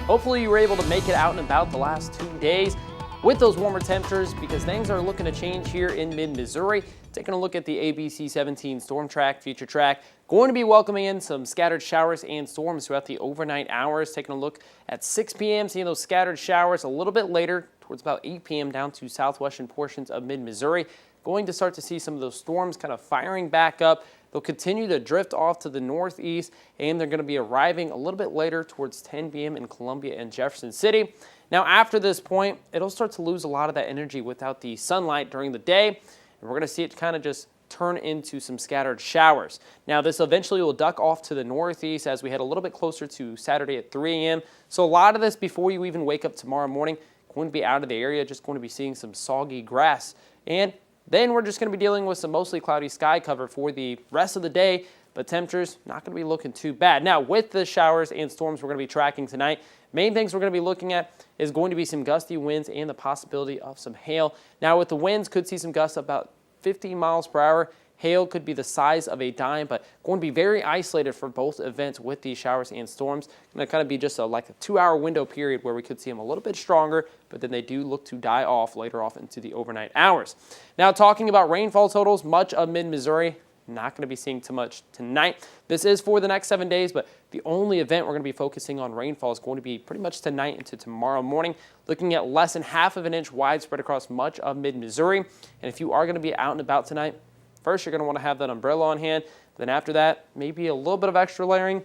Hopefully you were able to make it out and about the last 2 days with those warmer temperatures because things are looking to change here in mid-Missouri. Taking a look at the ABC 17 Storm Track, Future Track, going to be welcoming in some scattered showers and storms throughout the overnight hours. Taking a look at 6 p.m., seeing those scattered showers a little bit later, towards about 8 p.m. down to southwestern portions of mid-Missouri. Going to start to see some of those storms kind of firing back up. They'll continue to drift off to the northeast, and they're going to be arriving a little bit later towards 10 p.m. in Columbia and Jefferson City. Now, after this point, it'll start to lose a lot of that energy without the sunlight during the day, and we're going to see it kind of just turn into some scattered showers. Now, this eventually will duck off to the northeast as we head a little bit closer to Saturday at 3 a.m. So a lot of this, before you even wake up tomorrow morning, going to be out of the area, just going to be seeing some soggy grass. And then we're just going to be dealing with some mostly cloudy sky cover for the rest of the day, but temperatures not going to be looking too bad. Now, with the showers and storms we're going to be tracking tonight, main things we're going to be looking at is going to be some gusty winds and the possibility of some hail. Now, with the winds, could see some gusts about 50 miles per hour. Hail could be the size of a dime, but going to be very isolated for both events with these showers and storms. Going to kind of be just like a 2-hour window period where we could see them a little bit stronger, but then they do look to die off later off into the overnight hours. Now, talking about rainfall totals, much of mid-Missouri, not going to be seeing too much tonight. This is for the next 7 days, but the only event we're going to be focusing on rainfall is going to be pretty much tonight into tomorrow morning, looking at less than half of an inch widespread across much of mid-Missouri. And if you are going to be out and about tonight, first, you're going to want to have that umbrella on hand. Then after that, maybe a little bit of extra layering.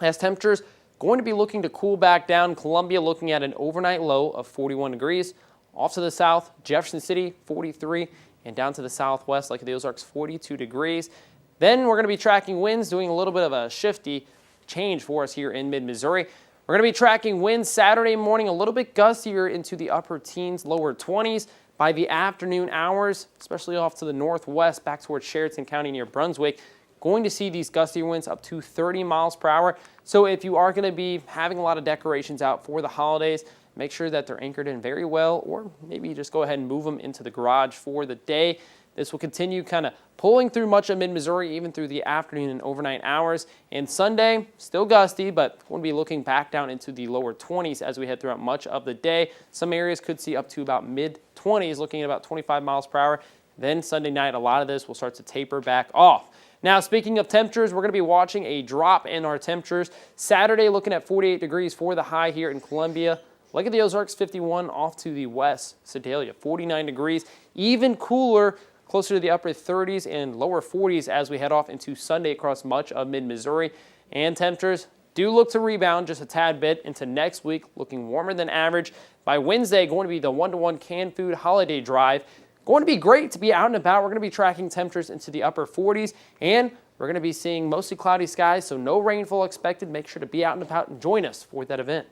As temperatures going to be looking to cool back down. Columbia looking at an overnight low of 41 degrees. Off to the south, Jefferson City, 43. And down to the southwest, like the Ozarks, 42 degrees. Then we're going to be tracking winds, doing a little bit of a shifty change for us here in mid-Missouri. We're going to be tracking winds Saturday morning, a little bit gustier into the upper teens, lower 20s. By the afternoon hours, especially off to the northwest, back towards Sheridan County near Brunswick, going to see these gusty winds up to 30 miles per hour. So if you are going to be having a lot of decorations out for the holidays, make sure that they're anchored in very well, or maybe just go ahead and move them into the garage for the day. This will continue kind of pulling through much of mid-Missouri, even through the afternoon and overnight hours. And Sunday, still gusty, but we'll be looking back down into the lower 20s as we head throughout much of the day. Some areas could see up to about mid-20s, looking at about 25 miles per hour. Then Sunday night, a lot of this will start to taper back off. Now, speaking of temperatures, we're going to be watching a drop in our temperatures. Saturday, looking at 48 degrees for the high here in Columbia. Look at the Ozarks, 51 off to the west. Sedalia, 49 degrees. Even cooler, closer to the upper 30s and lower 40s as we head off into Sunday across much of mid-Missouri. And temperatures do look to rebound just a tad bit into next week, looking warmer than average. By Wednesday, going to be the 1-to-1 canned food holiday drive. Going to be great to be out and about. We're going to be tracking temperatures into the upper 40s, and we're going to be seeing mostly cloudy skies, so no rainfall expected. Make sure to be out and about and join us for that event.